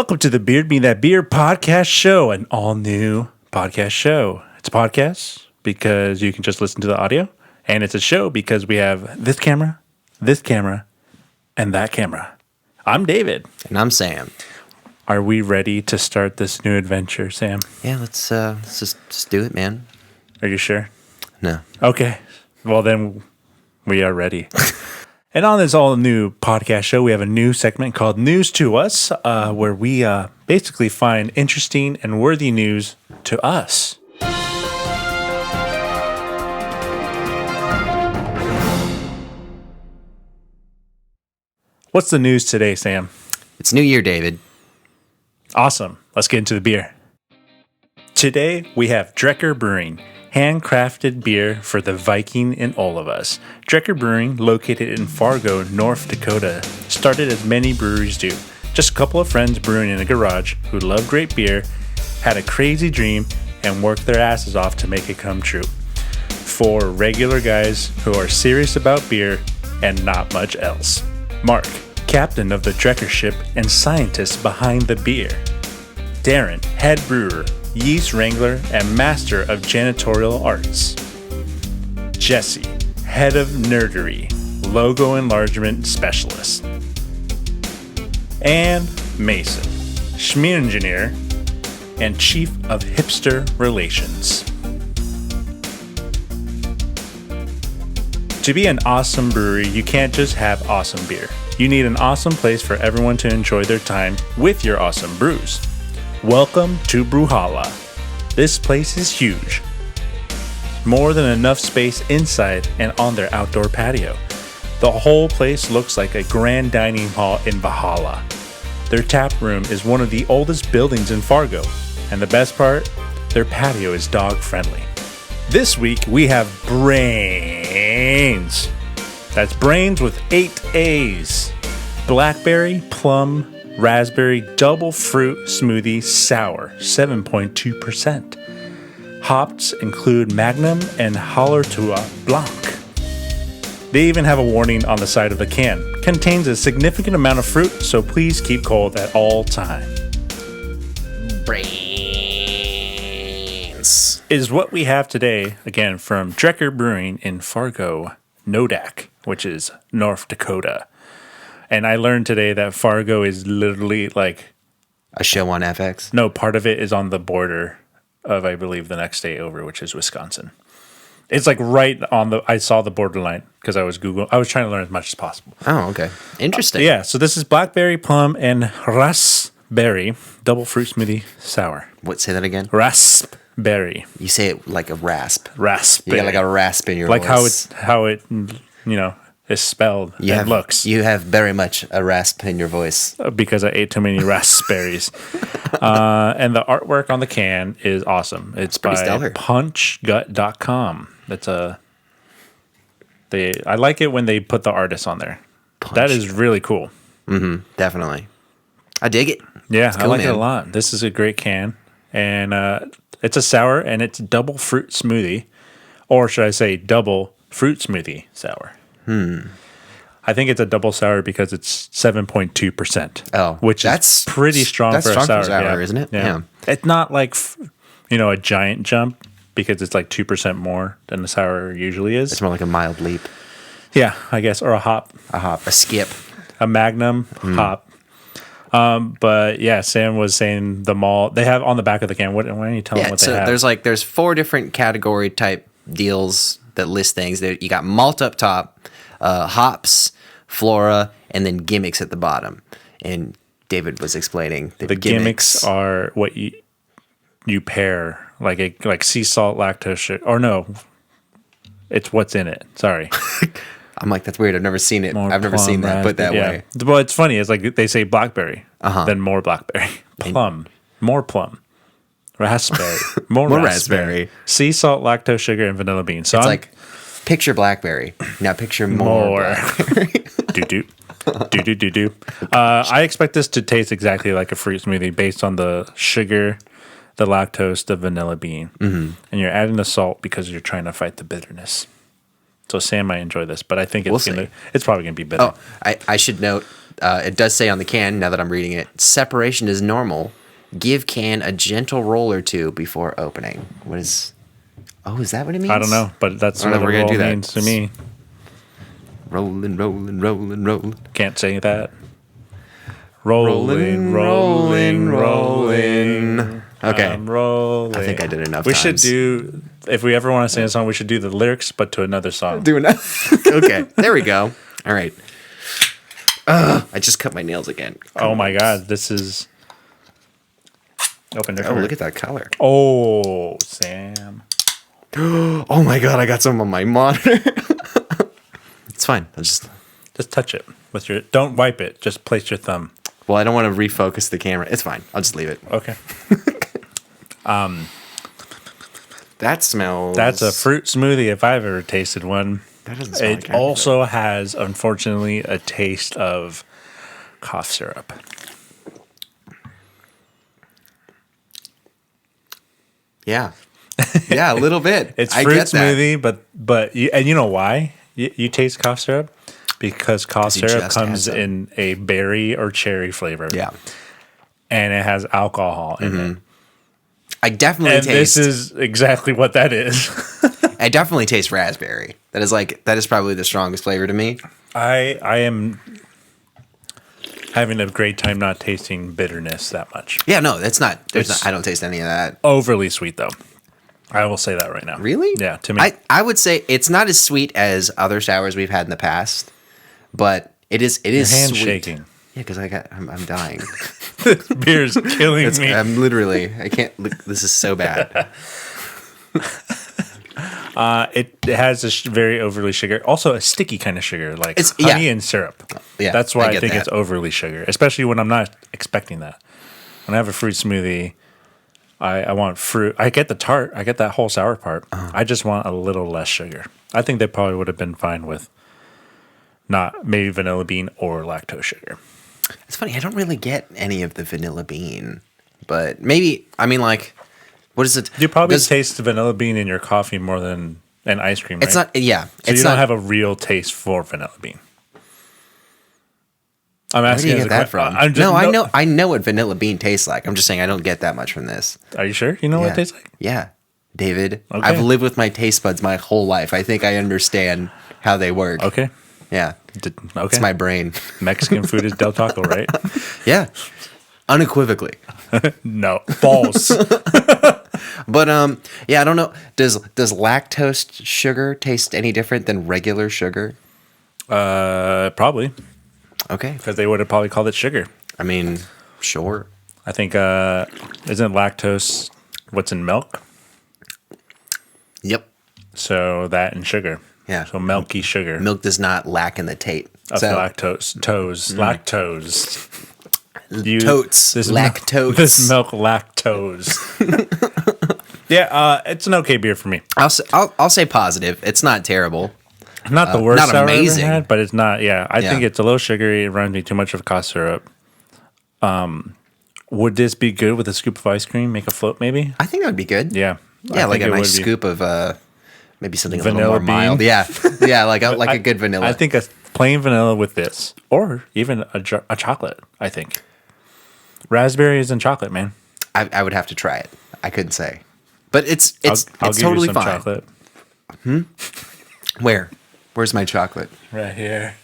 Welcome to the Beard Me That Beer podcast show, an all-new podcast show. It's a podcast because you can just listen to the audio, and it's a show because we have this camera, and that camera. I'm David. And I'm Sam. Are we ready to start this new adventure, Sam? Yeah, let's just do it, man. Are you sure? No. Okay. Well, then we are ready. And on this all-new podcast show, we have a new segment called News to Us, where we basically find interesting and worthy news to us. What's the news today, Sam? It's New Year, David. Awesome. Let's get into the beer. Today, we have Drekker Brewing, handcrafted beer for the Viking in all of us. Drekker Brewing, located in Fargo, North Dakota, started as many breweries do. Just a couple of friends brewing in a garage who loved great beer, had a crazy dream, and worked their asses off to make it come true. For regular guys who are serious about beer and not much else. Mark, captain of the Drekker ship and scientist behind the beer. Darren, head brewer, yeast wrangler, and master of janitorial arts. Jesse, head of nerdery, logo enlargement specialist. And Mason, schmear engineer and chief of hipster relations. To be an awesome brewery, you can't just have awesome beer. You need an awesome place for everyone to enjoy their time with your awesome brews. Welcome to BRAAAAAAAAINS. This place is huge. More than enough space inside and on their outdoor patio. The whole place looks like a grand dining hall in Valhalla. Their tap room is one of the oldest buildings in Fargo. And the best part, their patio is dog friendly. This week we have Brains. That's Brains with 8 A's. Blackberry, Plum, Raspberry Double Fruit Smoothie Sour, 7.2%. Hops include Magnum and Hallertua Blanc. They even have a warning on the side of the can. Contains a significant amount of fruit, so please keep cold at all time. Brains Is what we have today, again, from Drekker Brewing in Fargo, Nodak, which is North Dakota. And I learned today that Fargo is literally like a show on FX. No, part of it is on the border of, I believe, the next state over, which is Wisconsin. It's like right on the. I saw the borderline because I was Googling. I was trying to learn as much as possible. Oh, okay. Interesting. Yeah. So this is Blackberry, Plum, and Raspberry Double Fruit Smoothie Sour. What? Say that again. Raspberry. You say it like a rasp. Raspberry. You got like a rasp in your like voice. how it is spelled and looks. You have very much a rasp in your voice. Because I ate too many raspberries. And the artwork on the can is awesome. It's by stellar. punchgut.com. I like it when they put the artist on there. That is really cool. Mm-hmm. Definitely. I dig it. Yeah, It's cool, I like man. it a lot. This is a great can. And it's a sour, and it's double fruit smoothie. Or should I say double fruit smoothie sour. I think it's a double sour because it's 7.2%. Oh, which is pretty strong for a sour. Yeah. Isn't it? Yeah. It's not like, a giant jump because it's like 2% more than the sour usually is. It's more like a mild leap. Yeah, I guess. Or a hop. A skip. A Magnum hop. But yeah, Sam was saying the malt. They have on the back of the can. Why don't you tell them what they have? There's 4 different category type deals that list things. You got malt up top, hops, flora, and then gimmicks at the bottom. And David was explaining the gimmicks are what you pair, like sea salt, lactose sugar. Or no, it's what's in it. Sorry. I'm like, that's weird. I've never seen it. More I've never plum, seen that put that way. Well, it's funny. It's like they say blackberry, then more blackberry. Plum, more plum. Raspberry, more raspberry. Sea salt, lactose sugar, and vanilla bean. So it's like, picture blackberry. Now picture more. Blackberry. Do. I expect this to taste exactly like a fruit smoothie based on the sugar, the lactose, the vanilla bean. Mm-hmm. And you're adding the salt because you're trying to fight the bitterness. So Sam might enjoy this, but I think it's probably gonna be bitter. Oh, I should note it does say on the can, now that I'm reading it, separation is normal. Give can a gentle roll or two before opening. What is... Oh, is that what it means? I don't know, but that's what a roll means to me. Rolling, rolling, rolling, rolling. Can't say that. Rolling, rolling, rolling. Okay. I'm rolling. I think I did enough We times. should do, if we ever want to sing a song, we should do the lyrics, but to another song. Do enough. Okay, there we go. All right. I just cut my nails again. Oh my God, this is... Open Oh, different. look at that color. Oh, Sam. Oh my God, I got some on my monitor. It's fine. I'll just... Just touch it with your... Don't wipe it. Just place your thumb. Well, I don't want to refocus the camera. It's fine. I'll just leave it. Okay. That smells... That's a fruit smoothie if I've ever tasted one. That doesn't smell It like anything. also has, unfortunately, a taste of cough syrup. Yeah. Yeah, a little bit. It's I fruit get that. smoothie, but you, and you know why you taste cough syrup? Because cough he syrup just comes has them. in a berry or cherry flavor. Yeah. And it has alcohol in it. I definitely And taste... this is exactly what that is. I definitely taste raspberry. That is probably the strongest flavor to me. I am having a great time not tasting bitterness that much. Yeah, no, that's not... It's- I don't taste any of that. Overly sweet, though. I will say that right now. Really? Yeah, to me. I would say it's not as sweet as other sours we've had in the past, but it is Your hand's sweet. shaking. Yeah, because I'm dying. This beer's killing me. I'm literally... I can't... Look, this is so bad. It has a very overly sugar, also a sticky kind of sugar, like It's- honey yeah. and syrup. Yeah, That's why I I get think that. it's overly sugar, especially when I'm not expecting that. When I have a fruit smoothie, I want fruit. I get the tart. I get that whole sour part. I just want a little less sugar. I think they probably would have been fine with not maybe vanilla bean or lactose sugar. It's funny. I don't really get any of the vanilla bean, but maybe... I mean, like... What is it? You probably Does- taste the vanilla bean in your coffee more than an ice cream, right? It's not... Yeah. So it's you not, don't have a real taste for vanilla bean. I'm Where do asking you as get a that que- from? I'm just, No, I know what vanilla bean tastes like. I'm just saying I don't get that much from this. Are you sure? You know what Yeah. it tastes like? Yeah. David, Okay. I've lived with my taste buds my whole life. I think I understand how they work. Okay. Yeah. Okay. It's my brain. Mexican food is Del Taco, right? Yeah. Unequivocally. No. False. But yeah, I don't know. Does lactose sugar taste any different than regular sugar? Probably. Okay. Because they would have probably called it sugar. I mean, sure. I think, isn't lactose what's in milk? Yep. So that and sugar. Yeah. So milky sugar. Milk does not lack in the tate. Of So lactose. Lactose. You, totes. Lactose. This milk lactose. Yeah, it's an okay beer for me. I'll say positive. It's not terrible. Not the worst not sour amazing. I've ever had, but it's not. Yeah, I Yeah. think it's a little sugary. It reminds me too much of cough syrup. Would this be good with a scoop of ice cream? Make a float, maybe? I think that would be good. Yeah. Yeah, I like think a it nice would be. scoop of maybe something a Vanilla little more mild. bean. Yeah, yeah, like a good vanilla. I think a plain vanilla with this, or even a chocolate. I think raspberries and chocolate, man. I would have to try it. I couldn't say, but it's I'll it's give totally you some fine. chocolate Where's my chocolate? right here.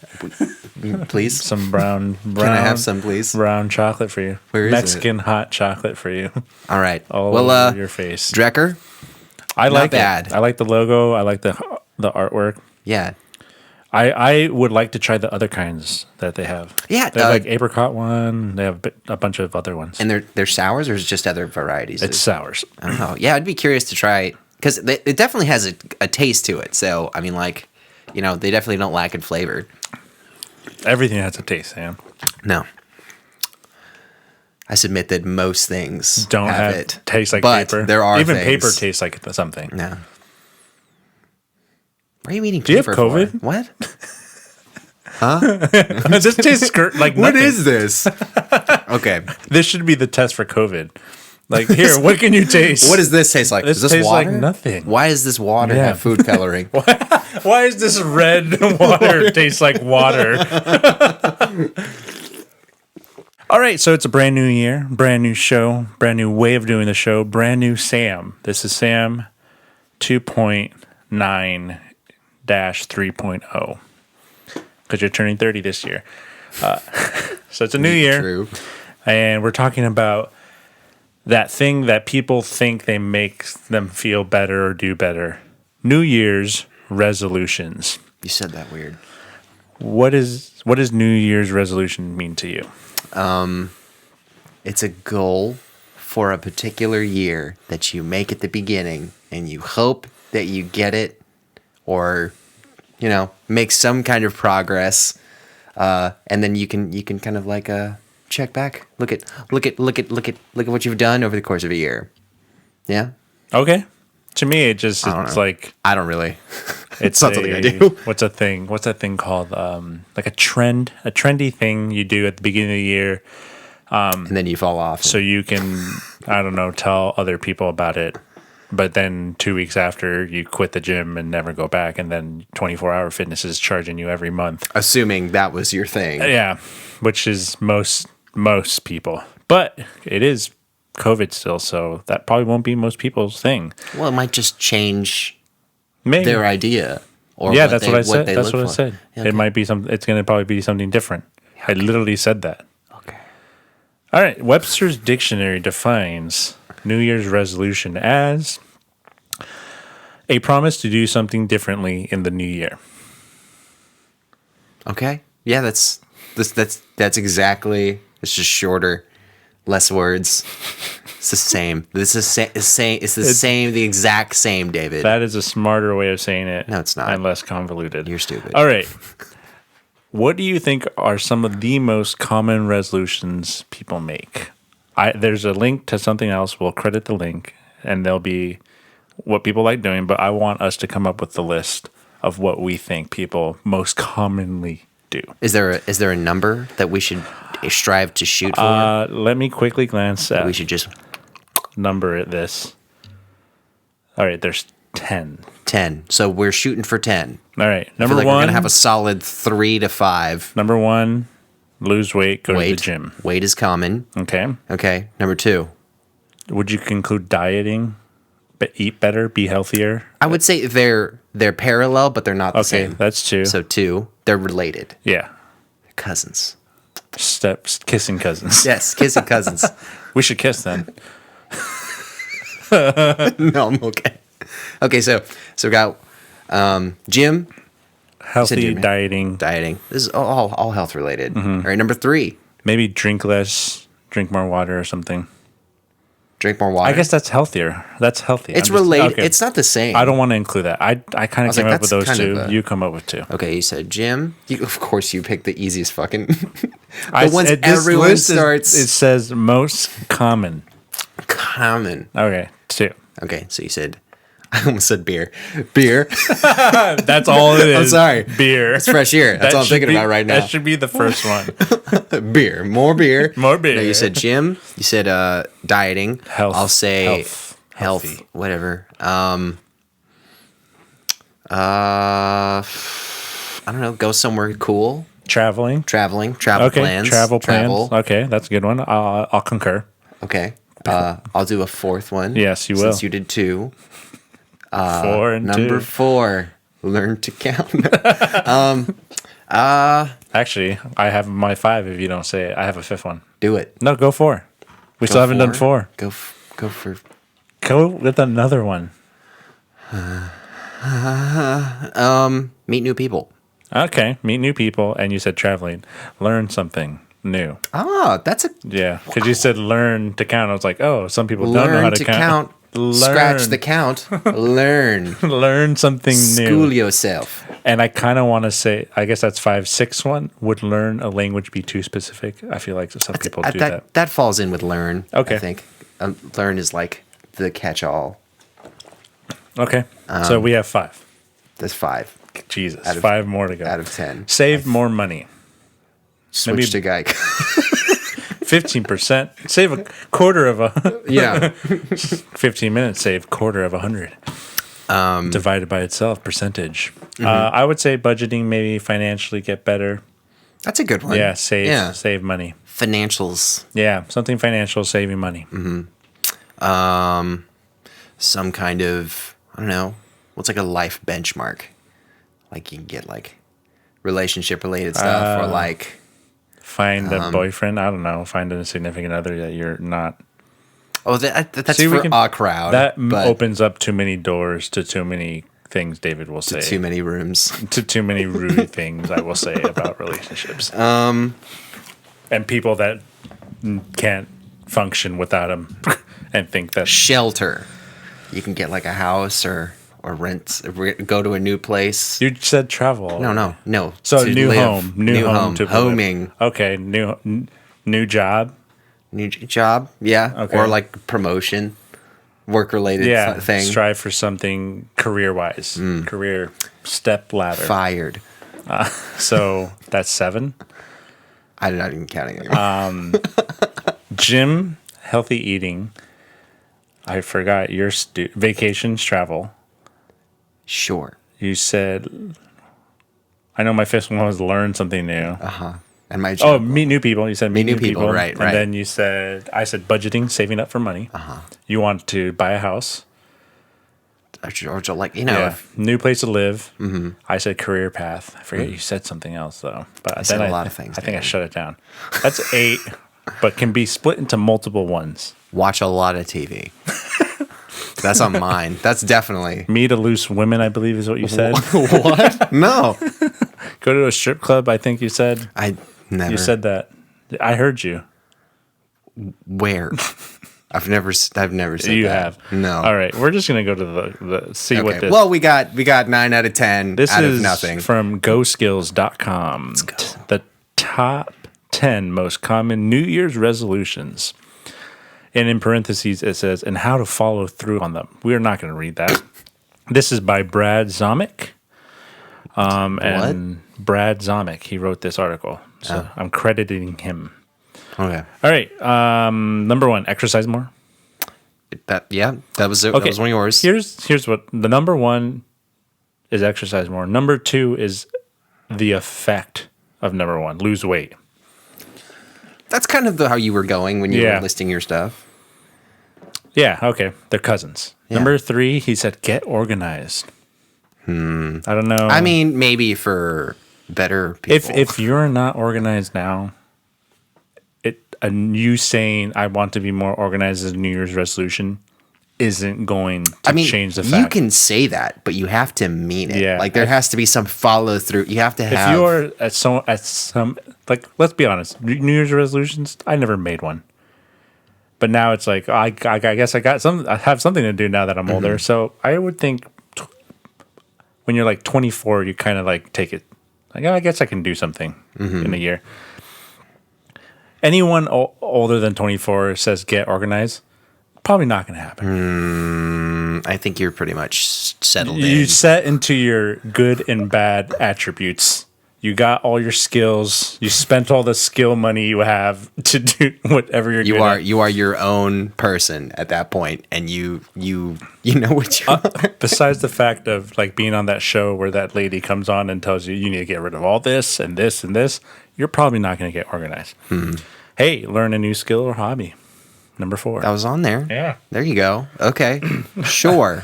Please, Some brown. can I have some, please? brown chocolate for you? Where is Mexican hot chocolate for you? All right. All well, over your face. Drekker. I like bad. it. I like the logo. I like the artwork. Yeah, I would like to try the other kinds that they have. Yeah, they have like apricot one. They have a bunch of other ones. and they're sours or is it just other varieties? It's sours. I don't know. Yeah, I'd be curious to try because it definitely has a taste to it. So I mean, like, you know, they definitely don't lack in flavor. Everything has a taste, Sam. No. I submit that most things Don't have it. taste like but paper. there are even things. paper tastes like something. No. Why are you eating Do you have paper for? COVID? What? This tastes like What nothing. is this? Okay. This should be the test for COVID. Like, here, what can you taste? What does this taste like? This Is this tastes like water? nothing. Why does this water Yeah. have food coloring? Why is this red water taste like water? All right, so it's a brand new year, brand new show, brand new way of doing the show, brand new Sam. This is Sam 2.9-3.0 because you're turning 30 this year. So it's a new year. True. And we're talking about that thing that people think they make them feel better or do better. New Year's resolutions. You said that weird. What does New Year's resolution mean to you? It's a goal for a particular year that you make at the beginning, and you hope that you get it, or make some kind of progress, and then you can kind of like check back, look at what you've done over the course of a year. Yeah. Okay. To me, it's like I don't really. it's not something I do. What's that thing called? Like a trendy thing you do at the beginning of the year. And then you fall off. So you can, I don't know, tell other people about it. But then 2 weeks after, you quit the gym and never go back. And then 24-Hour Fitness is charging you every month. Assuming that was your thing. Yeah, which is most people. But it is COVID still, so that probably won't be most people's thing. Well, it might just change Maybe. their idea. Or Yeah, that's what I said. That's what I for. said. Yeah, okay. It might be it's going to probably be something different. I literally said that. Okay. All right. Webster's Dictionary defines New Year's resolution as a promise to do something differently in the new year. Okay. Yeah, that's exactly. It's just shorter, less words. It's the same. It's the exact same, David. That is a smarter way of saying it. No, it's not. And less convoluted. You're stupid. All right. What do you think are some of the most common resolutions people make? There's a link to something else. We'll credit the link, and there'll be what people like doing, but I want us to come up with the list of what we think people most commonly do. Is there a number that we should strive to shoot for? Let me quickly glance at We should just number at this. All right, there's 10. 10. So we're shooting for 10. All right, I number feel like one. we're gonna have a solid 3 to 5. Number one, lose weight, go to the gym. Weight is common. Okay. Okay. Number 2. Would you conclude dieting? But eat better, be healthier. I would say they're parallel, but they're not the Okay, same. that's 2. So 2. They're related. Yeah, They're cousins. kissing cousins. Yes, kissing cousins. We should kiss then. No, I'm okay. Okay, so we got gym, Healthy gym, yeah. dieting. This is all health related. Mm-hmm. All right, number 3. Maybe drink less, drink more water or something. Drink more water. I guess that's healthier. That's healthy. it's related. Okay. It's not the same. I don't want to include that. I kind of was came like, up with that's those kind two. of a- You come up with 2. Okay, you said gym. Of course, you picked the easiest fucking. I the ones said this everyone list starts. it says most common. Common. Okay, 2. Okay, so you said. I almost said beer. Beer. That's all it is. I'm sorry. Beer. It's fresh air. That's all I'm thinking about right now. That should be the first one. Beer. More beer. More beer. No, you said gym. You said dieting. Health. I'll say Health. health. Healthy. Whatever. I don't know. Go somewhere cool. Traveling. Travel Okay. plans. Travel plans. Okay, that's a good one. I'll concur. Okay. I'll do a 4th one. Yes, you will. Since you did 2. 4 and 2. Number 4. Learn to count. Actually, I have my 5 if you don't say it. I have a 5th one. Do it. No, go 4. We still haven't done 4. Go for. Go with another one. Meet new people. Okay, meet new people, and you said traveling. Learn something new. That's a Yeah, because you said learn to count. I was like, oh, some people don't know how learn to to count. Scratch the count. Learn. Learn something new. School yourself. And I kind of want to say, I guess that's 5, 6 one. Would learn a language be too specific? I feel like some people do that. That falls in with learn. Okay. I think learn is like the catch-all. Okay, so we have 5. There's 5 Jesus, Out of- 5 more to go. out of 10. Save more money. Switch to Geico. 15%. Save a quarter of a. Yeah. 15 minutes, save quarter of 100. Divided by itself, percentage. Mm-hmm. I would say budgeting, maybe financially get better. That's a good one. Yeah, save money. financials. Yeah, something financial, saving money. Some kind of, I don't know, what's like a life benchmark? Like you can get like relationship related stuff or like Find a boyfriend. I don't know. Find a significant other that you're not. oh that's for a crowd. That but opens up too many doors to too many things David will say. too many rooms. To too many rude things I will say about relationships. And people that can't function without them and think that Shelter. You can get like a house or go to a new place. you said travel. No. So to new live. home, new home to live. homing, Okay, new job. new job, yeah, Okay. or like promotion, work related Yeah, thing. strive for something career wise, career step ladder. Fired. So that's 7. I'm not even counting anymore. Gym, healthy eating. I forgot your vacations, travel. Sure. You said, I know my fifth one was learn something new. And my Oh, job. meet new people. You said meet new people. Right, And right. then I said budgeting, saving up for money. You want to buy a house. Or like, you know, New place to live. I said career path. I forget you said something else though. But I said a lot of things, I think I Dan. shut it down. That's 8, but can be split into multiple ones. watch a lot of TV. That's on mine. That's definitely. Meet a loose women, I believe is what you said. What? No. Go to a strip club, I think you said. I never. You said that. I heard you. Where? I've never said You that. have. No. All right. We're just going to go to the see what this. Well, we got 9 out of 10 This out is of nothing. from GoSkills.com. Let's go. The top 10 most common New Year's resolutions. And in parentheses, it says, and how to follow through on them. We are not going to read that. This is by Brad Zomick. And Brad Zomick, he wrote this article. So I'm crediting him. Okay. All right. Number 1, exercise more. That was it. Okay. That was one of yours. Here's what the number 1 is exercise more. Number 2 is the effect of number 1, lose weight. That's kind of how you were going when you were listing your stuff. Yeah, okay. They're cousins. Yeah. Number 3, he said get organized. I don't know. I mean, maybe for better people. if you're not organized now, you saying I want to be more organized as a New Year's resolution isn't going to change the fact. You can say that, but you have to mean it. Yeah. Like there has to be some follow through. You have to have. If you're at some like, let's be honest, New Year's resolutions, I never made one. But now it's like I guess I have something to do now that I'm older. So I would think when you're like 24, you kind of like take it like, oh, I guess I can do something in a year. Anyone older than 24 says get organized, probably not going to happen. I think you're pretty much settled in. You set into your good and bad attributes. You got all your skills. You spent all the skill money you have to do whatever you're good at. You are your own person at that point, and you know what you are. Besides the fact of like being on that show where that lady comes on and tells you need to get rid of all this and this and this, you're probably not going to get organized. Hey, learn a new skill or hobby. Number 4. That was on there. Yeah. There you go. Okay. Sure.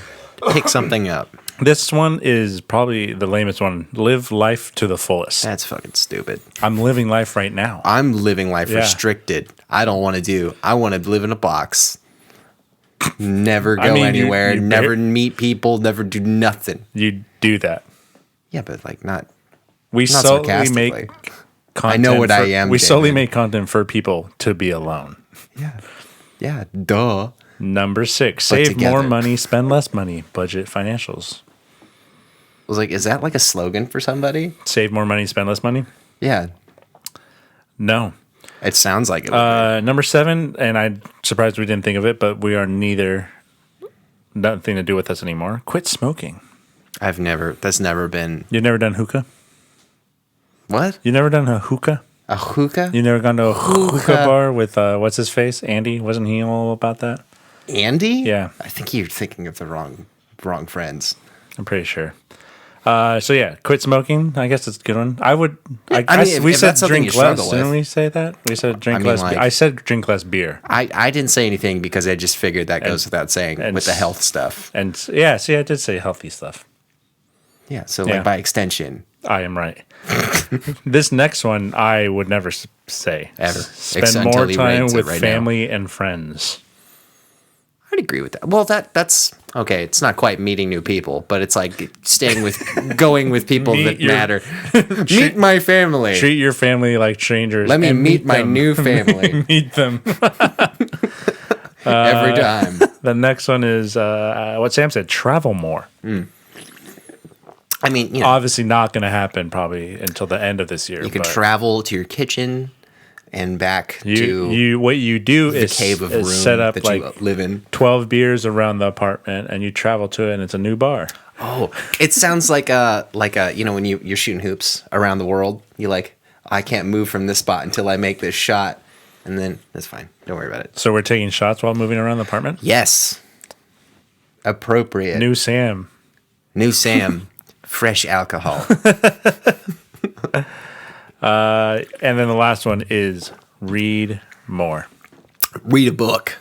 Pick something up. This one is probably the lamest one. Live life to the fullest. That's fucking stupid. I'm living life right now. I'm living life restricted. I don't want to I want to live in a box. Never go anywhere. Never meet people. Never do nothing. You do that. Yeah, but like not. We Not solely sarcastically. make content. I know what I am, We solely David. make content for people to be alone. Yeah. Yeah. Duh. Number 6, But save more together. money, spend less money. Budget financials. I was like, is that like a slogan for somebody? Save more money, spend less money? Yeah. No. It sounds like it. Number 7, and I'm surprised we didn't think of it, but we are nothing to do with us anymore. Quit smoking. That's never been. You've never done hookah? What? You've never done a hookah? A hookah? You never gone to a hookah Hookah. bar with, what's his face? Andy? Wasn't he all about that? Andy? Yeah. I think you're thinking of the wrong friends. I'm pretty sure. So yeah, quit smoking. I guess it's a good one. I would. I mean, we if said that's something drink you struggle less. Didn't with. we say that? We said drink I mean, less. like- I said drink less beer. I didn't say anything because I just figured that goes without saying and with the health stuff. And yeah, see, I did say healthy stuff. Yeah, so Yeah. like by extension, I am right. This next one, I would never say Ever. Spend Except more until he time rates it with right now. family and friends. I'd agree with that. Well, that's okay. It's not quite meeting new people, but it's like staying with, going with people Meet that your- matter. Meet my family. Treat your family like strangers. Let me and meet my them. new family Meet them. every time. The next one is what Sam said: travel more. I mean, you know, Obviously, not going to happen probably until the end of this year. you can but travel to your kitchen and back to you what you do the is, cave of room is set up that like you live in. 12 beers around the apartment, and you travel to it, and it's a new bar. Oh, it sounds like a you know when you're shooting hoops around the world, you like I can't move from this spot until I make this shot, and then that's fine. Don't worry about it. So we're taking shots while moving around the apartment. Yes, appropriate. New Sam. New Sam, fresh alcohol. And then the last one is read more. Read a book.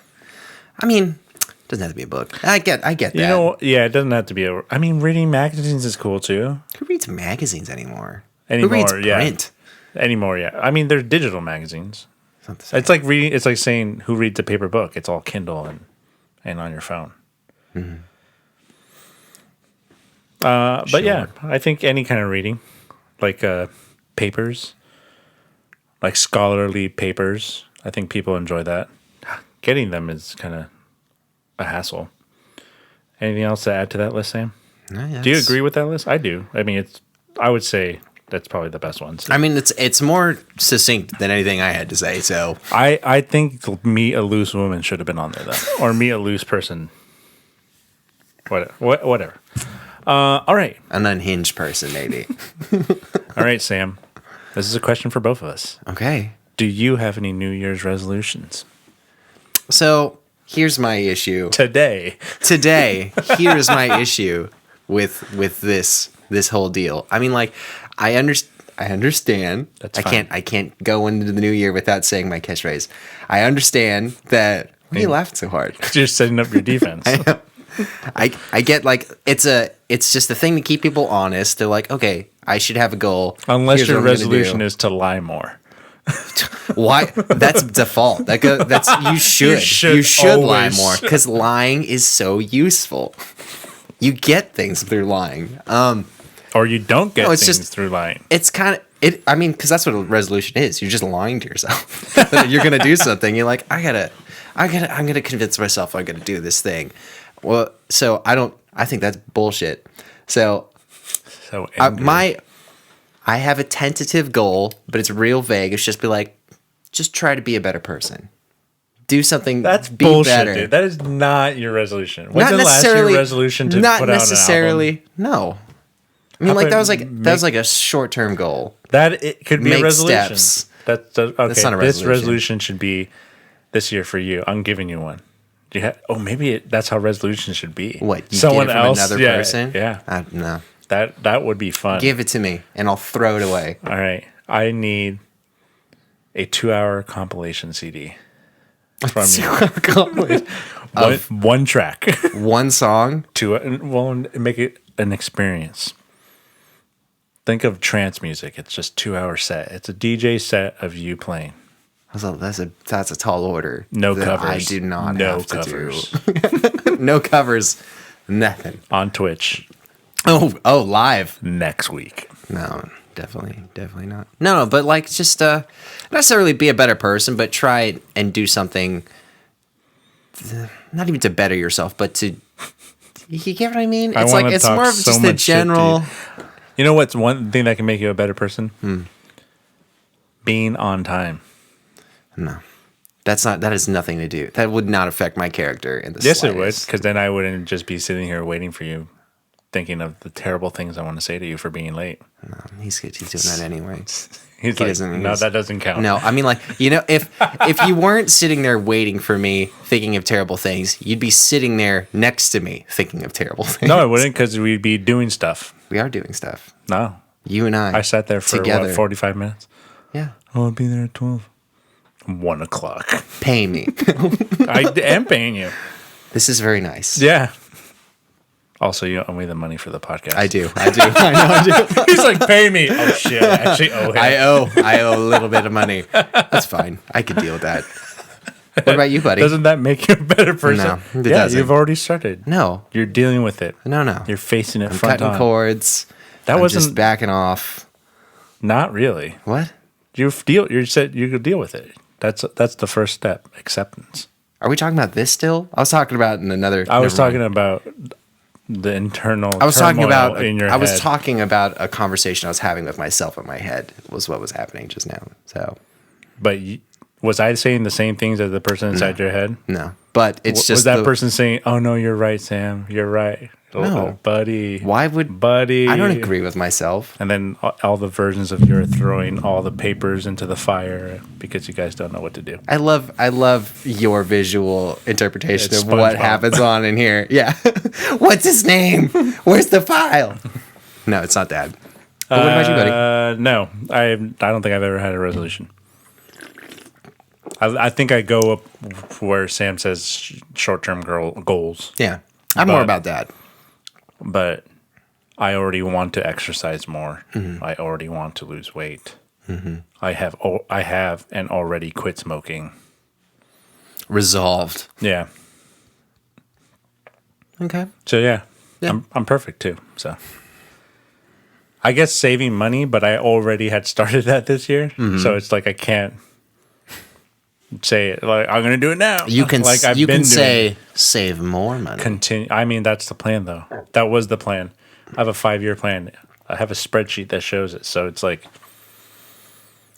I mean, it doesn't have to be a book. I get that. You know, yeah, it doesn't have to be a. I mean, reading magazines is cool too. Who reads magazines anymore? Anymore, Who reads yeah. print? Anymore, yeah. I mean, there's digital magazines. It's not the same. It's like reading. It's like saying who reads a paper book. It's all Kindle and on your phone. But yeah, I think any kind of reading, like papers, like scholarly papers. I think people enjoy that. Getting them is kind of a hassle. Anything else to add to that list, Sam? No, Do you agree with that list? I do. I mean, I would say that's probably the best ones. I mean, it's more succinct than anything I had to say. So I think Meet a Loose Woman should have been on there, though. Or Meet a Loose Person. Whatever. All right. an unhinged person, maybe. All right, Sam. This is a question for both of us. Okay. Do you have any New Year's resolutions? So here's my issue. Today. Here's my issue with this whole deal. I mean, like, I understand. That's fine. I can't go into the new year without saying my catchphrase. I understand that. Why are you laughing so hard? You're setting up your defense. I get like it's just a thing to keep people honest. They're like, okay, I should have a goal. Unless Here's your what I'm gonna resolution do. is to lie more. Why? That's default. That's you should lie always. more because lying is so useful. You get things through lying. Or you don't get No, it's things just- through lying. It's kind of it. I mean, because that's what a resolution is. You're just lying to yourself. You're gonna do something. You're like, I'm gonna convince myself I'm gonna do this thing. Well, so I think that's bullshit. So So angry. I have a tentative goal, but it's real vague. It's just be like, just try to be a better person. Do something. That's be bullshit, better. dude. That is not your resolution. When's Not the last necessarily. year resolution to not put out an necessarily. album? No. I mean, How like about that was like a short term goal. That it could be Make a resolution. steps. That's okay. That's not a This resolution. resolution should be this year for you. I'm giving you one. Do you have? Oh, maybe that's how resolutions should be. What? You Someone get it from else? another Yeah, person? Yeah. No. That would be fun. Give it to me, and I'll throw it away. All right. I need a 2-hour compilation CD from you. One track. One song. Well, make it an experience. Think of trance music. It's just 2-hour set. It's a DJ set of you playing. That's a tall order. No that covers. I do not no have to covers. do. No covers. Nothing. On Twitch Oh, live. next week. No, definitely not. No, but like just not necessarily be a better person, but try and do something. Not even to better yourself, but to. You get what I mean? It's wanna like it's talk more of so just a much shit to you. general. You know what's one thing that can make you a better person? Being on time. No, that has nothing to do. That would not affect my character in the Yes, it would, slightest. because then I wouldn't just be sitting here waiting for you, thinking of the terrible things I want to say to you for being late. No, he's doing that anyway. He's He like, doesn't- no, he's- that doesn't count. No, I mean like if you weren't sitting there waiting for me thinking of terrible things, you'd be sitting there next to me thinking of terrible things. No, I wouldn't, because we'd be doing stuff. We are doing stuff. No. You and I. I sat there for, together. 45 minutes? Yeah. I'll be there at 12. 1 o'clock. Pay me. I am paying you. This is very nice. Yeah. Also, you owe me the money for the podcast. I do. I know I do. He's like, pay me. Oh, shit. I actually owe him. I owe a little bit of money. That's fine. I can deal with that. What about you, buddy? Doesn't that make you a better person? No, it doesn't. You've already started. No. You're dealing with it. No. You're facing it I'm front cutting on. cords. That I'm wasn't just backing off. Not really. What? You said you could deal with it. That's the first step. Acceptance. Are we talking about this still? I was talking about in another. I was talking about the internal. I was talking turmoil about. in your I was head. talking about a conversation I was having with myself in my head. Was what was happening just now. So. But was I saying the same things as the person inside your head? No, but it's just was that person saying, "Oh no, you're right, Sam. You're right." No, buddy. Why would buddy? I don't agree with myself. And then all the versions of you are throwing all the papers into the fire because you guys don't know what to do. I love your visual interpretation It's of what SpongeBob. happens on in here. Yeah. What's his name? Where's the file? No, it's not that. But what about you, buddy? No, I don't think I've ever had a resolution. I think I go up where Sam says short-term goals. Yeah. I'm more about that. But I already want to exercise more. Mm-hmm. I already want to lose weight. Mm-hmm. I have and already quit smoking. Resolved. Yeah. Okay. So yeah. Yeah. I'm perfect too. So I guess saving money, but I already had started that this year. Mm-hmm. So it's like I can't say it like I'm going to do it now. You can like I've you been can doing say save more money. continue. I mean, that's the plan, though. That was the plan. I have a 5-year plan. I have a spreadsheet that shows it. So it's like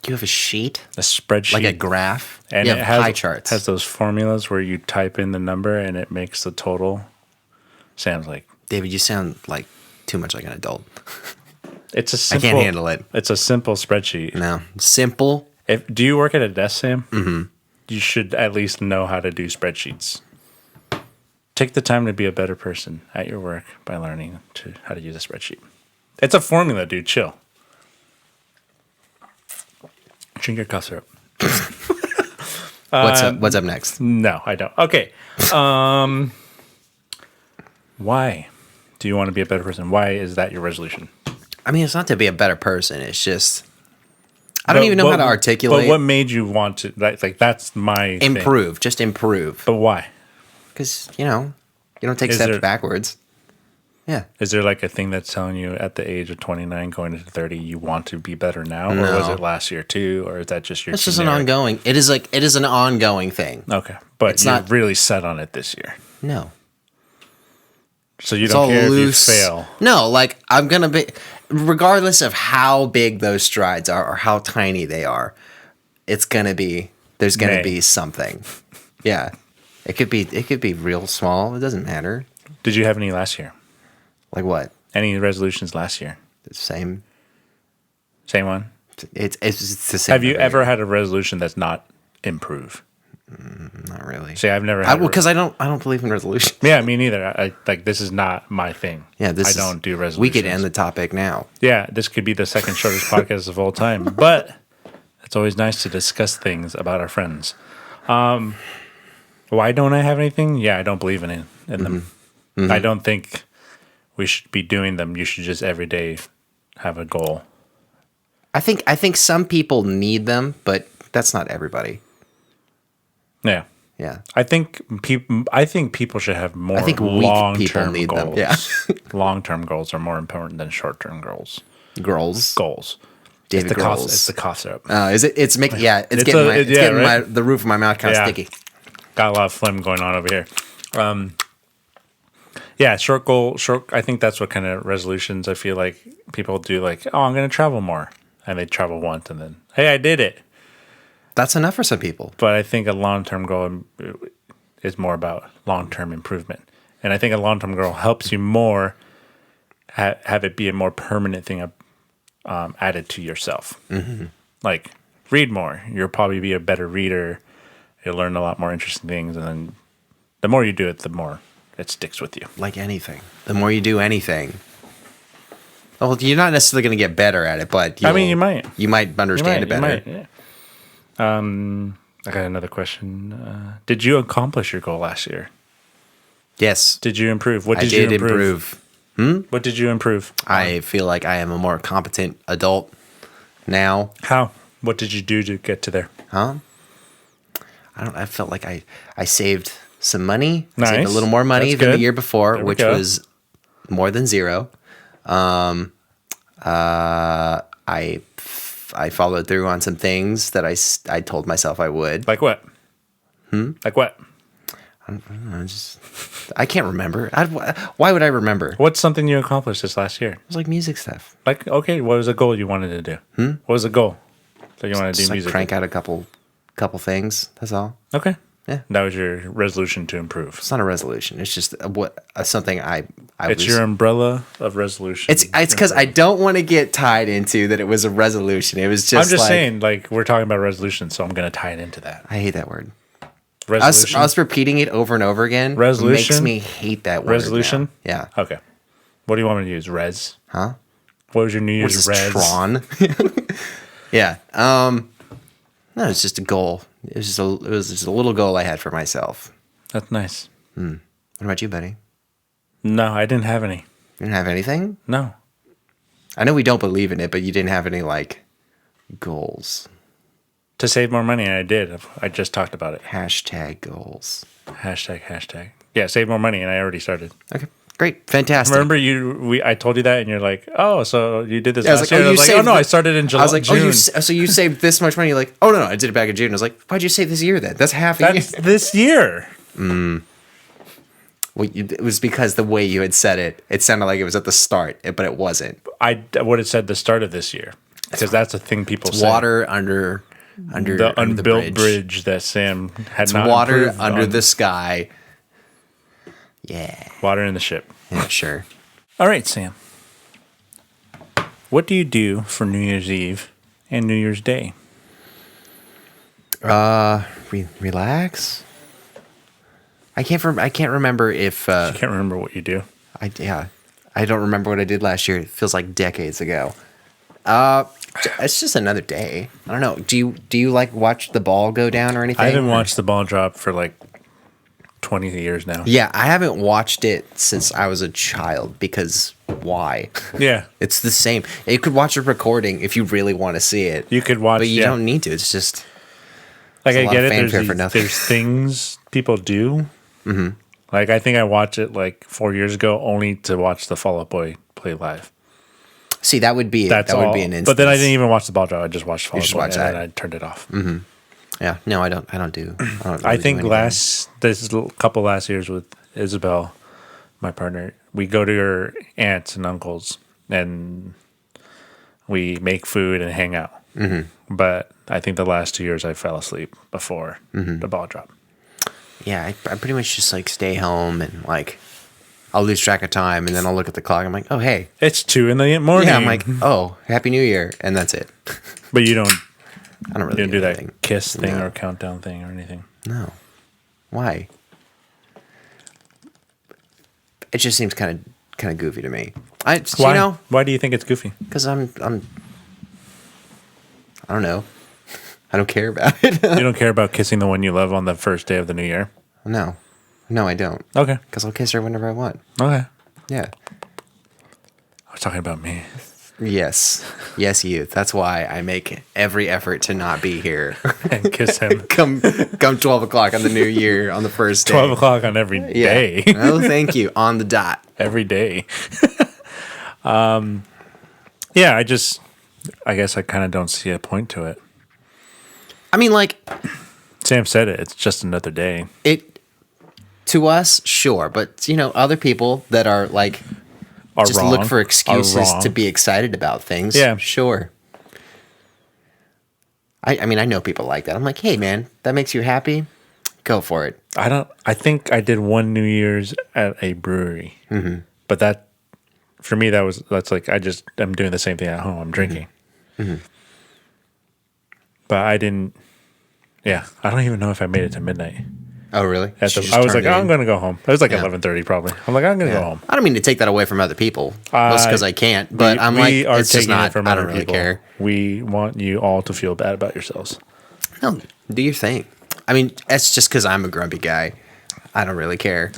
You have a sheet? a spreadsheet, Like a graph? and you it have has pie charts. Has those formulas where you type in the number and it makes the total. Sam's like, David, you sound like too much like an adult. it's a I simple. can't handle it. It's a simple spreadsheet. No. Simple. Do you work at a desk, Sam? Mm-hmm. You should at least know how to do spreadsheets. Take the time to be a better person at your work by learning how to use a spreadsheet. It's a formula, dude. Chill. Drink your cough syrup. What's up next? No, I don't. Okay. Why do you want to be a better person? Why is that your resolution? I mean, it's not to be a better person. It's just I don't even know how to articulate. But what made you want to? Like that's my improve. thing. Just improve. But why? Because you don't take Is steps there- backwards. Yeah. Is there like a thing that's telling you at the age of 29 going into 30 you want to be better now, or No. was it last year too, or is that just your? It's just an generic- ongoing. It is an ongoing thing. Okay, but It's you're not- really set on it this year, No. so you It's don't all care loose. if you fail. No, like I'm gonna be, regardless of how big those strides are or how tiny they are, it's gonna be. There's gonna Nay. be something. Yeah, it could be real small. It doesn't matter. Did you have any last year? Like what? Any resolutions last year? The same. Same one. It's the same. Have you every ever year. had a resolution that's not improve? Not really. See, I've never had. Because I don't believe in resolutions. Yeah, me neither. I like this is not my thing. Yeah, I don't do resolutions. We could end the topic now. Yeah, this could be the second shortest podcast of all time, but it's always nice to discuss things about our friends. Why don't I have anything? Yeah, I don't believe in them. Mm-hmm. I don't think we should be doing them. You should just every day have a goal. I think some people need them, but that's not everybody. Yeah. Yeah. I think people should have more I think weak people long-term need them. goals. Yeah. Long-term goals are more important than short-term goals. Girls. Goals. David It's Grohl's. the cough syrup. Is it? It's making. Yeah. It's It's getting. a- yeah, right? the roof of my mouth kind of Yeah. sticky. Got a lot of phlegm going on over here. Yeah, short goal. I think that's what kind of resolutions I feel like people do. Like, oh, I'm going to travel more, and they travel once, and then, hey, I did it. That's enough for some people. But I think a long-term goal is more about long-term improvement, and I think a long-term goal helps you more have it be a more permanent thing added to yourself. Mm-hmm. Like, read more. You'll probably be a better reader. You'll learn a lot more interesting things, and then the more you do it, the more it sticks with you. Like anything. The more you do anything, Well, you're not necessarily going to get better at it, but I mean, you might. You might understand it better. You might, yeah. I got another question. Did you accomplish your goal last year? Yes. Did you improve? What I did did you improve? What did you improve? I feel like I am a more competent adult now. How? What did you do to get to there? I felt like I saved some money. Nice. Saved a little more money That's than the good. year before, There we which go. was more than zero. I followed through on some things that I told myself I would. Like what? Like what? I can't remember. Why would I remember? It What's something you accomplished this last year? was like music stuff. Like, okay, what was a goal you wanted to do? What was a goal that you wanted to Just do like music? crank out a couple things. That's all. Okay. Yeah. That was your resolution to improve. It's not a resolution. It's just something I It's was. your umbrella of resolution. It's because I don't want to get tied into that. It was a resolution. It was just. I'm just like, saying, like, we're talking about resolution, so I'm going to tie it into that. I hate that word. Resolution. Us repeating it over and over again Resolution? makes me hate that word. Resolution? now. Yeah. Okay. What do you want me to use? Res? Huh? What was your New What Year's is this, res? Tron? Yeah. No, it's just a goal. It was just a little goal I had for myself. That's nice. What about you, buddy? No, I didn't have any. You didn't have anything? No. I know we don't believe in it, but you didn't have any like goals. To save more money, and I did. I just talked about it. Hashtag goals. Hashtag. Yeah, save more money, and I already started. Okay. Great. Fantastic. Remember I told you that, and you're like, oh, so you did this Yeah, I was last like, year? oh, I you was like, saved oh, no, the- I started in July. I was like, June. so you saved this much money? You're like, oh, no, I did it back in June. I was like, why'd you save this year then? That's half a year. That's this year. Well, it was because the way you had said it, it sounded like it was at the start, but it wasn't. I would have said the start of this year, because that's a thing people say. Water under The unbuilt bridge that Sam had It's not water improved under on. the sky. Yeah. Water in the ship. Yeah, sure. All right, Sam. What do you do for New Year's Eve and New Year's Day? Relax. I can't remember if I can't remember what you do. I don't remember what I did last year. It feels like decades ago. It's just another day. I don't know. Do you like watch the ball go down or anything? I haven't watched the ball drop for like 20 years now. Yeah, I haven't watched it since I was a child because why? Yeah. It's the same. You could watch a recording if you really want to see it. You could watch, But you yeah. don't need to. It's just Like, a I lot get of it. fanfare for nothing. There's things people do. Mm-hmm. Like, I think I watched it like 4 years ago only to watch the Fall Out Boy play live. see that would be That's that all. would be an instance. But then I didn't even watch the ball drop. I just watched Fall Out just Boy, watched and that. then I turned it off. Yeah, no, I don't do. I think this couple last years with Isabel, my partner, we go to her aunts and uncles and we make food and hang out. Mm-hmm. But I think the last 2 years I fell asleep before the ball drop. Yeah, I pretty much just like stay home and like I'll lose track of time and then I'll look at the clock. I'm like, oh hey, It's 2 a.m. yeah. I'm like, oh, Happy New Year, and that's it. But you don't I don't really do that anything. kiss thing No. or countdown thing or anything. No, why? It just seems kind of goofy to me. Why? You know, Why do you think it's goofy? because I don't know. I don't care about it. You don't care about kissing the one you love on the first day of the new year? No, I don't. Okay. Because I'll kiss her whenever I want. Okay. Yeah. I was talking about me. Yes, you. That's why I make every effort to not be here. And kiss him. come 12 o'clock on the new year on the first day. 12 o'clock on every Yeah. day. Oh, thank you. On the dot. Every day. Yeah, I guess I kind of don't see a point to it. I mean, like, Sam said it. It's just another day. it, to us, sure. But, other people that are like, Are just wrong. look for excuses Are to wrong. be excited about things. Yeah. Sure. I mean, I know people like that. I'm like, hey, man, that makes you happy? Go for it. I think I did one New Year's at a brewery. Mm-hmm. But that, for me, that's like, I'm doing the same thing at home. I'm drinking. Mm-hmm. But I didn't, I don't even know if I made it to midnight. Oh, really? I was like, I'm going to go home. It was like 11:30 probably. I'm like, I'm going to go home. I don't mean to take that away from other people, just because I can't. But we are it's just taking not. it from I other don't really people. care. We want you all to feel bad about yourselves. No, do your thing. I mean, that's just because I'm a grumpy guy. I don't really care.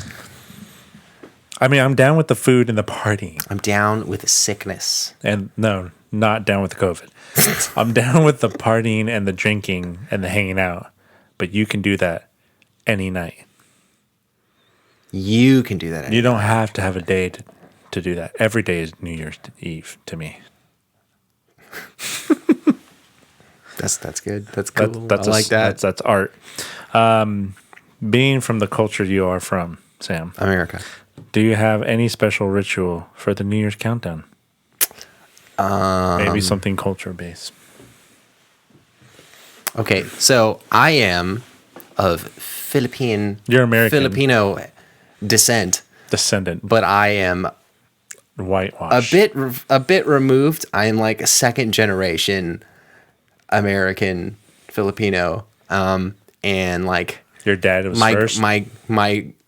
I mean, I'm down with the food and the partying. I'm down with the sickness. And no, not down with the COVID. I'm down with the partying and the drinking and the hanging out. But you can do that any night. You can do that. You don't have to have a day to do that. Every day is New Year's Eve to me. That's good. That's cool. That's I like that. That's art. Being from the culture you are from, Sam. America. Do you have any special ritual for the New Year's countdown? Maybe something culture based. Okay, so I am of You're American. Filipino descent, But I am whitewash. a bit removed. I am like a second generation American Filipino, and like Your dad was first. my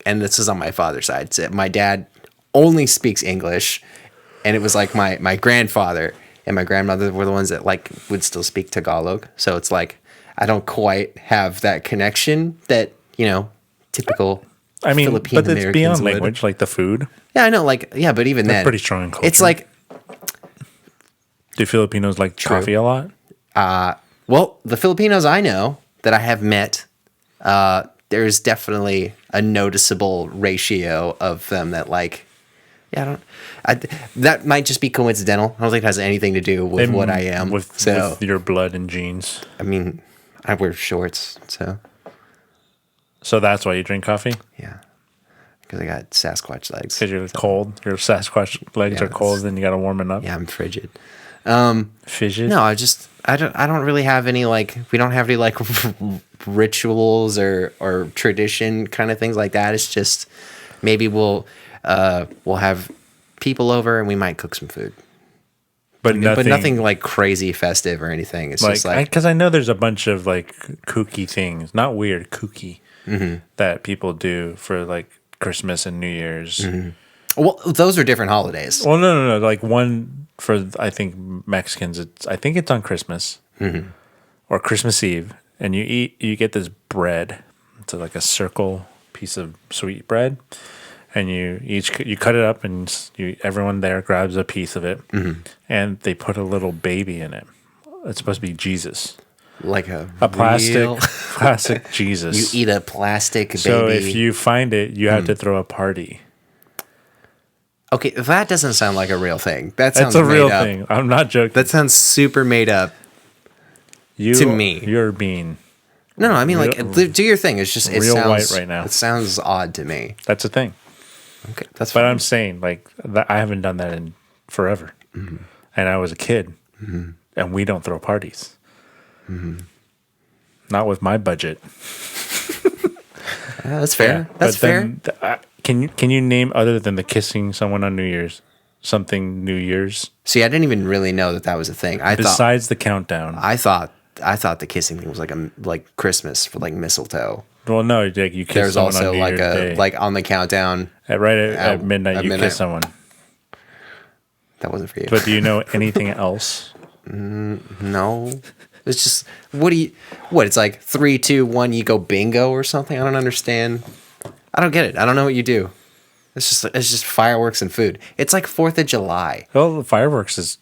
and this is on my father's side. So my dad only speaks English, and it was like my grandfather and my grandmother were the ones that like would still speak Tagalog. So it's like I don't quite have that connection that typical. Philippine but it's Americans beyond would. language, like the food. Yeah, I know. Like yeah, but even then, Pretty strong in culture. it's like. Do Filipinos like coffee a lot? Well, the Filipinos I know that I have met, there's definitely a noticeable ratio of them that like, yeah, that might just be coincidental. I don't think it has anything to do with what I am. With your blood and genes. I mean, I wear shorts, so. So that's why you drink coffee? Yeah. Because I got Sasquatch legs. Because you're cold. Your Sasquatch legs are cold, and you got to warm it up. Yeah, I'm frigid. Frigid? No, I don't really have any like we don't have any like rituals or tradition kind of things like that. It's just maybe we'll have people over and we might cook some food. But nothing like crazy festive or anything. It's just like because I know there's a bunch of like kooky things, not weird, kooky that people do for like Christmas and New Year's. Mm-hmm. Well, those are different holidays. Well, no. Like one for I think Mexicans. I think it's on Christmas or Christmas Eve, and you get this bread. It's like a circle piece of sweet bread, and you cut it up, and everyone there grabs a piece of it, and they put a little baby in it. It's supposed to be Jesus, like a plastic Jesus. You eat a plastic baby. So if you find it, you have to throw a party. Okay, that doesn't sound like a real thing. That's a real thing. I'm not joking. That sounds super made up. To me, you're being. No, I mean do your thing. It's just it real sounds white right now. It sounds odd to me. That's a thing. Okay, that's. But fine. I'm saying like I haven't done that in forever, and I was a kid, and we don't throw parties. Not with my budget. That's fair. Yeah, that's fair. Can you name other than the kissing someone on New Year's something New Year's? See, I didn't even really know that was a thing. Besides the countdown, I thought the kissing thing was like Christmas for like mistletoe. Well, no, like you kiss There's someone also on New like Year's Day. like on the countdown at midnight you kiss someone. That wasn't for you. But do you know anything else? No. It's just it's like 3, 2, 1 you go bingo or something? I don't understand. I don't get it. I don't know what you do. It's just fireworks and food. It's like 4th of July. Well, the fireworks is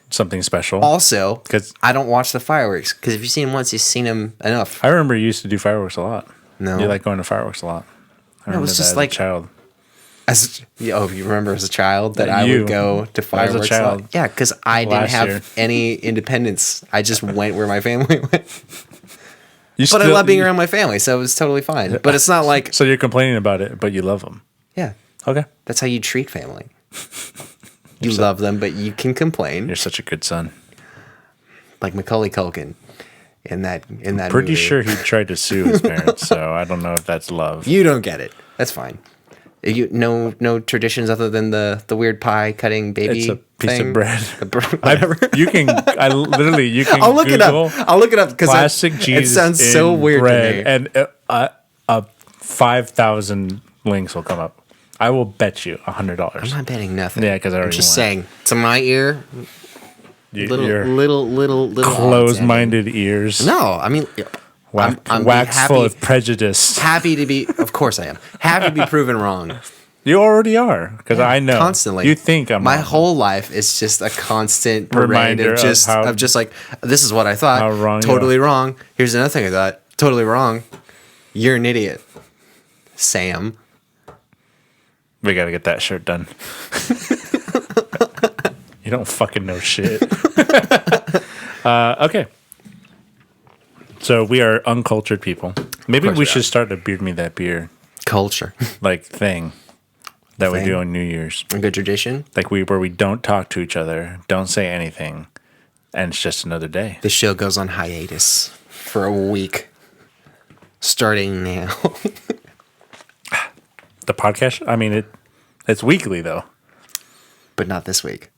something special. Also, 'Cause I don't watch the fireworks because if you've seen them once, you've seen them enough. I remember you used to do fireworks a lot. No. You like going to fireworks a lot. I remember was that just as like- a child. You remember as a child that I You. would go to fireworks? As a child. Yeah, because I didn't Last have year. any independence. I just went where my family went. You But I love being around my family, so it was totally fine. But it's not like, So you're complaining about it, but you love them. yeah, Okay. that's how you treat family. You love them, but you can complain, You're such a good son. like Macaulay Culkin in that Pretty movie. sure he tried to sue his parents, so I don't know if that's love. You don't get it. That's fine. No traditions other than the weird pie cutting baby. It's a piece thing. of bread. Whatever. You can I'll look Google it up. I'll look it up because plastic cheese it sounds so in weird bread to me. and a 5,000 links will come up. I will bet you $100. I'm not betting nothing. Yeah, because I I'm already just won. saying, to my ear, Your little closed-minded ears. No, I mean, I'm wax happy, full of prejudice. happy to be. Of course, I am happy to be proven wrong. You already are, because I know Constantly. You think I'm my wrong. whole life is just a constant parade Reminder of just of how- like, this is what I thought. how wrong you totally are. wrong. Here's another thing I thought. Totally wrong. You're an idiot, Sam. We got to get that shirt done. You don't fucking know shit. Okay. So we are uncultured people. Maybe course we we should are. start a Beard Me That Beer Culture. like thing that we Thing? do on New Year's. A good tradition. Like where we don't talk to each other, don't say anything, and it's just another day. The show goes on hiatus for a week, starting now. The podcast, I mean it's weekly though. But not this week.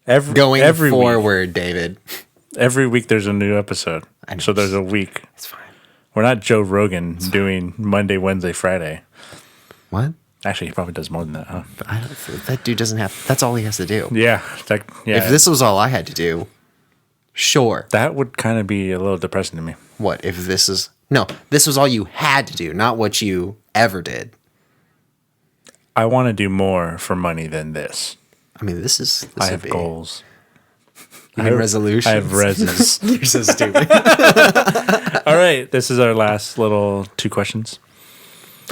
Every Going week, forward, David. every week there's a new episode. I know. So there's a week. It's fine. We're not Joe Rogan doing Monday, Wednesday, Friday. What? Actually, he probably does more than that, huh? I don't, that dude doesn't have. That's all he has to do. Yeah. Yeah. If this was all I had to do, sure. that would kind of be a little depressing to me. What if this is no? This was all you had to do, not what you ever did. I want to do more for money than this. I mean, this I would have be goals. you mean resolutions. I have reses. You're so stupid. All right. This is our last little 2 questions.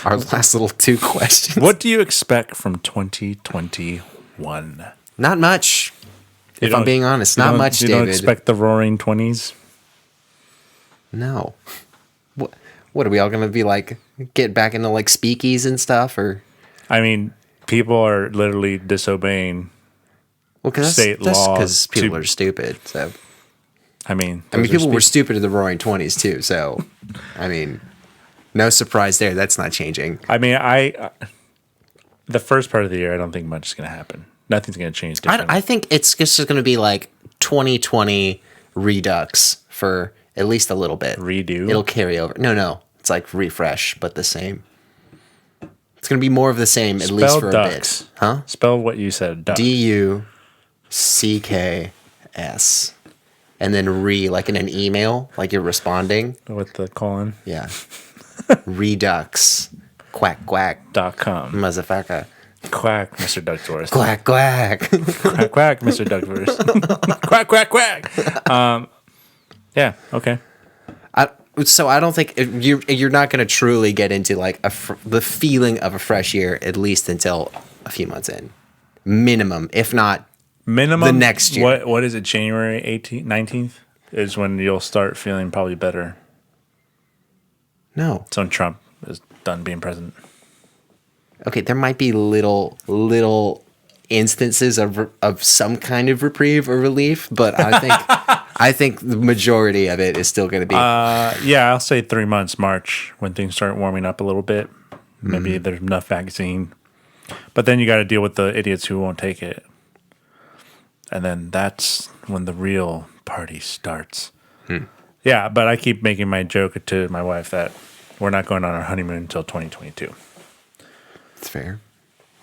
Our last little 2 questions. What do you expect from 2021? Not much. You If I'm don't- being honest, you not don't- much, You David. don't expect the roaring 20s? No. What are we all gonna be like? Get back into like speakies and stuff, or I mean, people are literally disobeying. well, because State that's law because people to- are stupid. So I mean, people were stupid in the Roaring '20s too. So I mean, no surprise there. That's not changing. I mean, the first part of the year, I don't think much is going to happen. Nothing's going to change. I think it's just going to be like 2020 redux for at least a little bit. Redo? It'll carry over. No. It's like refresh, but the same. It's going to be more of the same, at least for ducks. a bit. Huh? Spell what you said. Duck. DUCKS. And then like in an email, like you're responding. With the colon. Yeah. Redux. Quack, quack. .com. Motherfucker. Quack, Mr. Duckworth. Quack, quack. Quack, quack, Mr. Duckworth. Quack, quack, quack. Yeah, okay. So I don't think you're not going to truly get into like the feeling of a fresh year, at least until a few months in. Minimum, if not Minimum the next year. What is it? January 18th, 19th is when you'll start feeling probably better. No. It's when Trump is done being president. Okay, there might be little instances of some kind of reprieve or relief, but I think the majority of it is still going to be. Yeah, I'll say 3 months, March, when things start warming up a little bit. Maybe there's enough vaccine. But then you got to deal with the idiots who won't take it. And then that's when the real party starts. Yeah, but I keep making my joke to my wife that we're not going on our honeymoon until 2022. It's fair.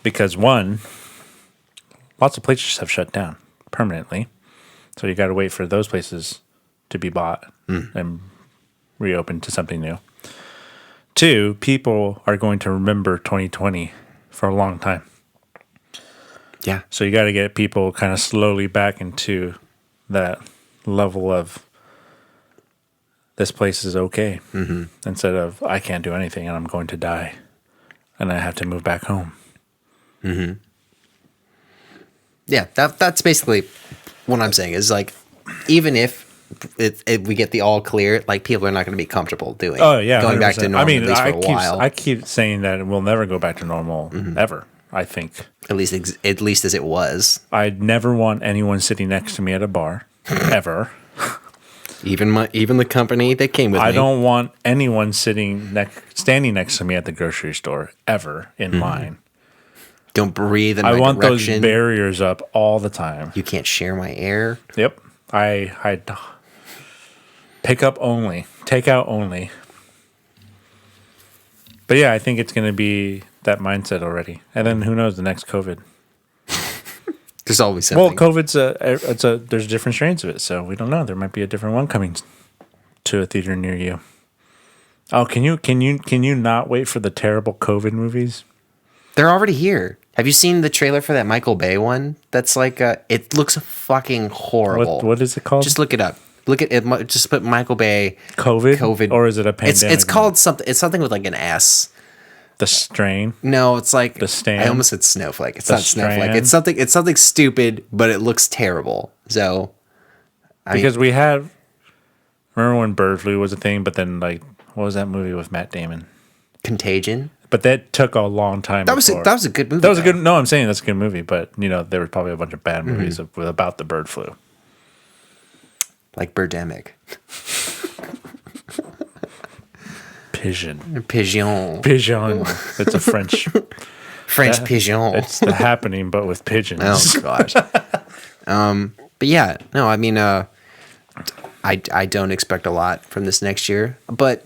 Because one, lots of places have shut down permanently. So you got to wait for those places to be bought and reopened to something new. 2, people are going to remember 2020 for a long time. Yeah. So you got to get people kind of slowly back into that level of this place is okay instead of I can't do anything and I'm going to die and I have to move back home. Yeah, that's basically what I'm saying is like, even if we get the all clear, like people are not going to be comfortable doing. Oh yeah, going back to 100%. normal. I mean, at least for a while. I keep saying that we'll never go back to normal ever. I think at least as it was. I'd never want anyone sitting next to me at a bar ever. Even the company that came with me. I don't want anyone standing next to me at the grocery store ever in line. Don't breathe in my I want direction. those barriers up all the time. You can't share my air. Yep. I pick up only, take out only. But yeah, I think it's going to be that mindset already. And then who knows the next COVID? There's always something. Well, COVID's there's different strains of it, so we don't know. There might be a different one coming to a theater near you. Oh, can you not wait for the terrible COVID movies? They're already here. Have you seen the trailer for that Michael Bay one? That's like it looks fucking horrible. What is it called? Just look it up. Look at it. Just put Michael Bay COVID, or is it a pandemic? It's called something. It's something with like an S. The strain. No, it's like the stand. I almost said snowflake. It's not snowflake. It's something stupid, but it looks terrible. So because we have remember when bird flu was a thing, but then like what was that movie with Matt Damon? Contagion. But that took a long time. That was a good movie. That was a good. No, I'm saying that's a good movie, but there was probably a bunch of bad movies about the bird flu. Like Birdemic. Pigeon. It's a French pigeon. It's the happening, but with pigeons. Oh gosh. But yeah, no, I mean, I don't expect a lot from this next year. But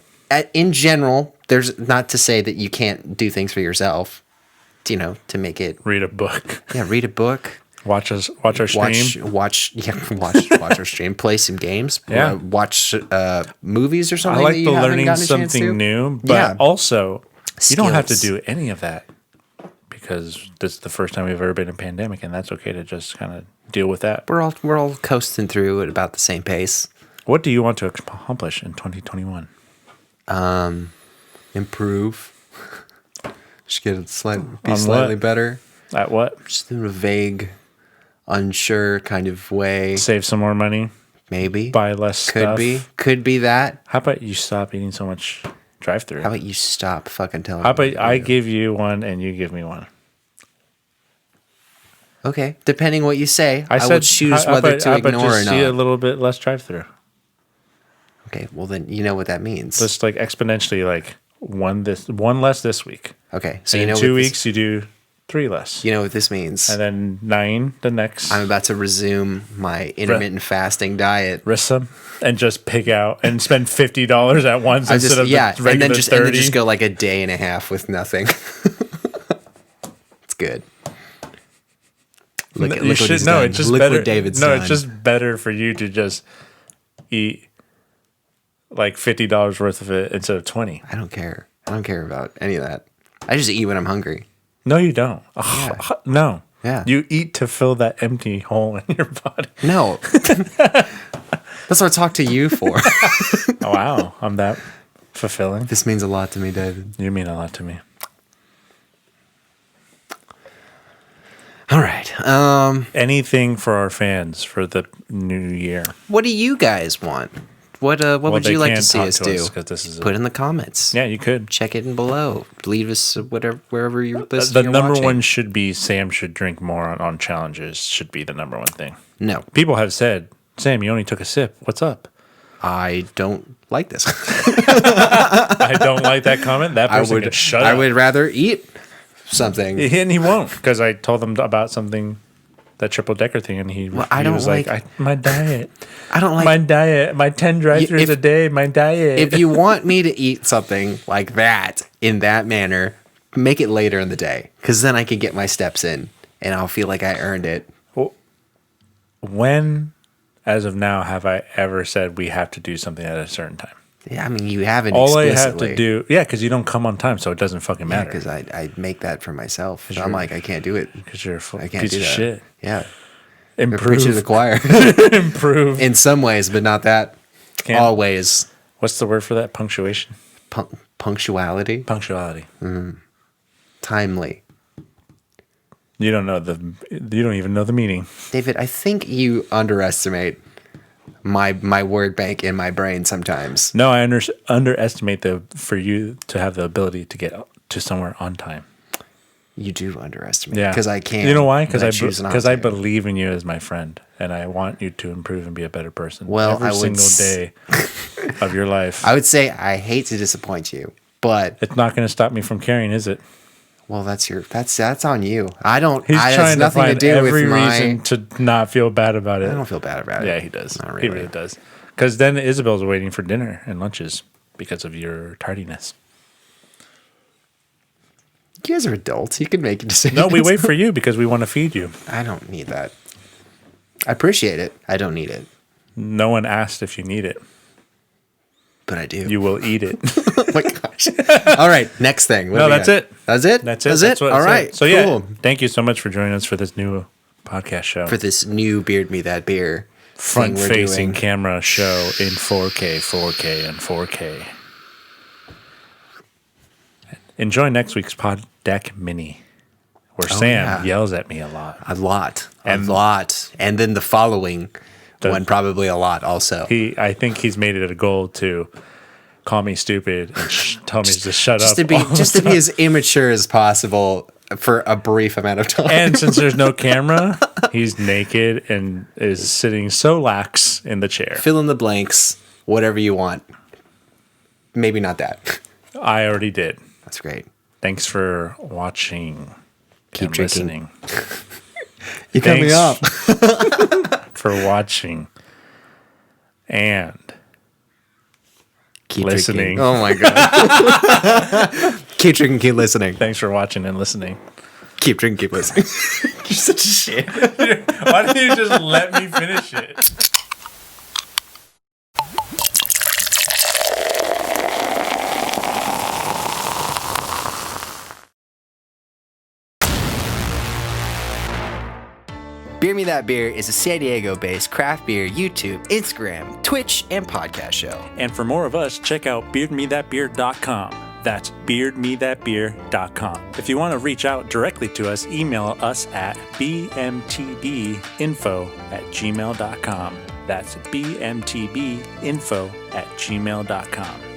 in general, there's not to say that you can't do things for yourself. To make it. Read a book. Yeah, read a book. Watch our stream. Watch our stream. Play some games. Yeah. Watch movies or something. I like that you the haven't learning gotten a chance to. something new, but also you don't have to Skills. do any of that because this is the first time we've ever been in a pandemic, and that's okay to just kind of deal with that. We're all coasting through at about the same pace. What do you want to accomplish in 2021? Improve. Just get it slightly better. At what? Just in a vague, unsure kind of way. Save some more money. Maybe. Buy less stuff. Could be that. How about you stop eating so much drive-through? How about you stop fucking telling How me? about I give you one and you give me one? Okay. Depending what you say, I will said, choose whether to ignore or just see a not. little bit less drive-through. Okay. Well, then you know what that means. Just like exponentially, like one less this week. Okay. So And in 2 weeks you do 3 less. You know what this means. And then 9 the next. I'm about to resume my intermittent fasting diet. Rissa, and just pick out and spend $50 at once instead of the regular and then 30. just go like a day and a half with nothing. It's good. Look what he's done. It's just Look better. what David's no, done. it's just better for you to just eat like $50 worth of it instead of 20. I don't care. I don't care about any of that. I just eat when I'm hungry. No, you don't. Yeah. No. Yeah. You eat to fill that empty hole in your body. No. That's what I talk to you for. Oh, wow. I'm that fulfilling. This means a lot to me, David. You mean a lot to me. All right. Anything for our fans for the new year. What do you guys want? What would you like to see us do? This is Put in the comments. yeah, you could. Check it in below. Leave us wherever you're listening. The or number watching. one should be Sam should drink more on challenges. Should be the number one thing. No, People have said, Sam, you only took a sip. What's up? I don't like this. I don't like that comment. That person can shut up. I would rather eat something. And he won't because I told him about something, that triple decker thing, and he I don't was like- my diet. I don't like My diet. My 10 drive-thrus a day. My diet. If you want me to eat something like that in that manner, make it later in the day because then I can get my steps in and I'll feel like I earned it. When, as of now, have I ever said we have to do something at a certain time? Yeah, I mean, you haven't All I explicitly. have to do, because you don't come on time, so it doesn't fucking matter. because I make that for myself. So I'm you're- like, I can't do it. Because you're a full I can't piece do of that. shit. Yeah. Preach to the Improve. choir. Improve. In some ways, but not that. Can't- Always. What's the word for that? Punctuation? Punctuality. Punctuality. Timely. You don't even know the meaning. David, I think you underestimate my word bank in my brain sometimes. No, I underestimate for you to have the ability to get to somewhere on time. You do underestimate. Yeah, Because I can't. You know why? and I choose not I to. believe in you as my friend, and I want you to improve and be a better person. Well, every I would single day of your life. I would say I hate to disappoint you, but It's not going to stop me from caring, is it? well, that's on you. I don't. He's That's trying to nothing find to do every with reason to not feel bad about it. I don't feel bad about it. Yeah, he does. Not He really. really does. Because then Isabel's waiting for dinner and lunches because of your tardiness. You guys are adults. You can make a decision. No, we wait for you because we want to feed you. I don't need that. I appreciate it. I don't need it. No one asked if you need it. But I do. You will eat it. Oh my gosh. All right. Next thing. What No, do we that's got? it. That's it? That's it. That's That's it? what All it right. said. So cool. yeah, thank you so much for joining us for this new podcast show. For this new Beard Me That Beer Front thing we're facing doing. camera show in 4K, 4K, and 4K. Enjoy next week's Pod Deck Mini, where Sam yeah. yells at me a lot. A lot. And then the following one, probably a lot also. I think he's made it a goal to call me stupid and tell me to shut up. Just to be as immature as possible for a brief amount of time. And since there's no camera, he's naked and is sitting so lax in the chair. Fill in the blanks, whatever you want. Maybe not that. I already did. That's great. Thanks for watching. Keep and drinking. listening. You cut me off. For watching and Keep listening. Drinking. Oh my God. Keep drinking, keep listening. Thanks for watching and listening. Keep drinking, keep listening. You're such a shit. Why didn't you just let me finish it? Beer Me That Beer is a San Diego-based craft beer YouTube, Instagram, Twitch, and podcast show. And for more of us, check out beardmethatbeer.com. That's beardmethatbeer.com. If you want to reach out directly to us, email us at bmtbinfo@gmail.com. That's bmtbinfo@gmail.com.